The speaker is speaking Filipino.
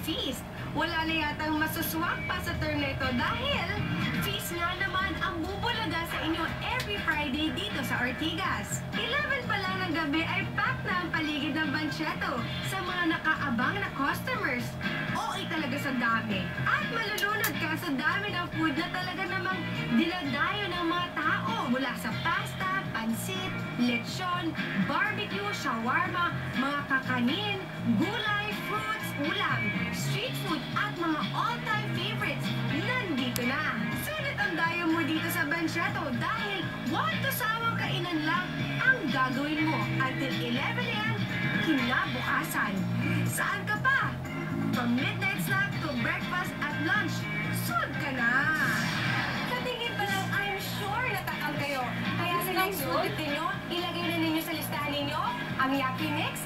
feast. Wala na yatang masuswak pa sa term na ito dahil feast nga naman ang bubulaga sa inyo every Friday dito sa Ortigas. 11 pa lang ng gabi ay packed na ang paligid ng Banchetto sa mga nakaabang na customers. OA talaga sa dami. At malulunod ka sa dami ng food na talaga namang dinadayo ng mga tao mula sa pasta, pansit, lechon, barbecue, shawarma, mga kakanin, gulay, fruits, ulam, street food at mga all-time favorites. Nandito na! Sulit ang dayo mo dito sa Banchetto dahil walang sawang kainan lang ang gagawin mo until 11 a.m. kinabukasan. Saan ka pa? From midnight snack to breakfast at lunch, sold ka na! Sa tingin pa lang, I'm sure natakam kayo. Kaya sa next food ninyo, ilagay na ninyo sa listahan ninyo ang Yaki Mix,